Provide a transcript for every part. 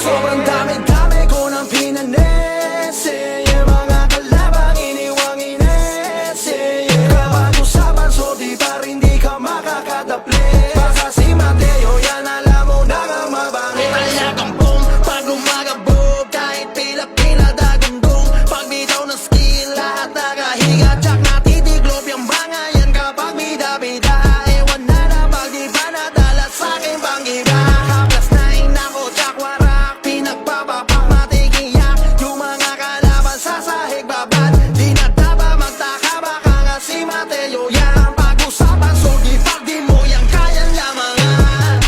Sobrang dami-dami ko ng pinanese, mga kalabang iniwang inese, kapag usapan so di pa rin di ka makakadapli. Basta si Mateo yan alam mo na kang mabangis. Talagang boom pag umagabog, kahit Pilipina dagundong. Pag bitaw ng skill lahat nakahiga, tsak natitiglop yung mga yan kapag bida-bida. Ewan na na pag di pa nadala sa'kin pang iba. Kaplas na inako, tsak warak, pinagpapapak matigiyak. Yung mga kalaban sa sahig babad, di na dapat magtaka baka nga si Mateo yan. Pag-usapan so di pag di mo yan kayang lamangan.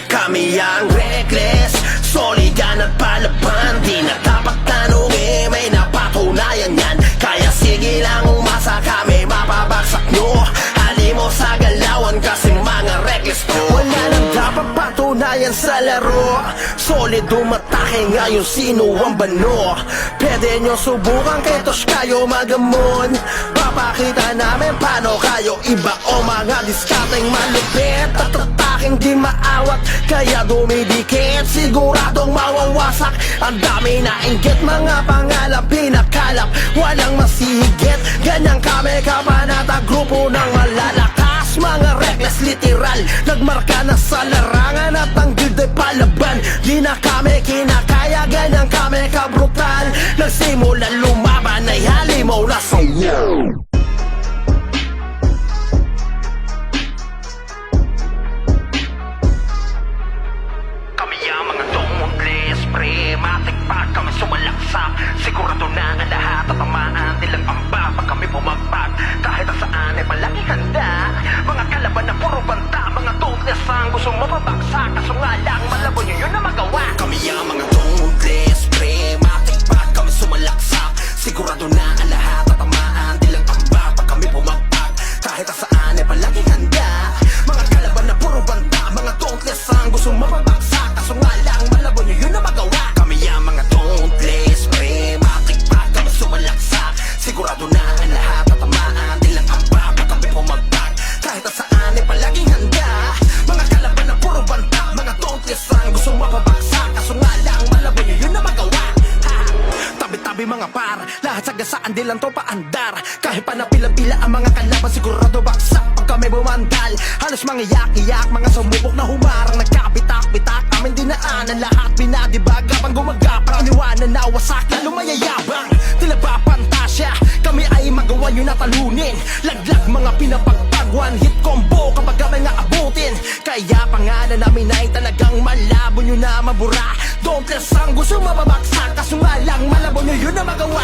Kami ang reckless, solidan at palaban. Di na dapat tanungin, may napatunayan yan. Kaya sige lang umasa, kami mapabagsak nyo. Hali mo sa galawan kasi mga reckless to. Wala nang dapat patunayan sa laro. Solid umatake ngayon, sino ang bano? Pwede nyo subukan ketos kayo magamon. Papakita namin paano kayo iba o mga diskateng malupit. At ataking di maawat, kaya dumidikit, siguradong mawawasak. Ang dami na inggit, mga pangalan pinakalap, walang masihigit. Ganyan kami kabanata, grupo ng malalakas, mga reckless literal, nagmarka na sa larangan at ang guild ay palaban. Di na kami kinakaya, ganyan kami kabrutal. Nagsimulan lumaban ay halimaw na sayo. Kami ang mga tumutlis, prematic pa kami sumalaksak. Sigurado na ang lahat at tamaan nilang pamba pag kami bumagpag. Kahit saan ay palagi handa, mga kalaban na puro banta, mga toothless ang gusto mapabagsak. Kaso nga lang malabo nyo yun na magawa. Kami ang mga tumutlis, prematic pa kami sumalaksak. Sigurado na ang lahat at tamaan nilang pamba pag kami bumagpag. Kahit saan ay palagi handa, mga kalaban na puro banta, mga toothless ang gusto mapabagsak. Kaso nga lang malabo nyo yun na magawa. Kami ang mga dauntless, prematic pa kami sumalaksak. Sigurado na ang lahat at tamaan nilang amba pag kami pumagpag. Kahit saan ay palaging handa, mga kalaban na puro banta, mga dauntless ang gusto mapabagsak. Kaso nga lang malabo nyo yun na magawa. Tabi-tabi mga par, lahat sa gasaan di lang to paandar. Kahit pa napila-pila ang mga kalaban, sigurado baksak pag kami bumandal. Halos mga yak-iyak, mga sumubok na humarang, nagkapitak-pitak, amin dinaanan lahat, pinadibag habang gumagapang. Iniwanan na wasak, lalo mayayabang, tila ba pantasya, kami ay magawa nyo na talunin. Laglag mga pinapagpag, one hit combo kapag kami nga abutin. Kaya pangalan namin ay talagang malabo nyo na mabura. Dauntless ang gusto mababaksak, kaso nga lang malabo nyo yun na magawa.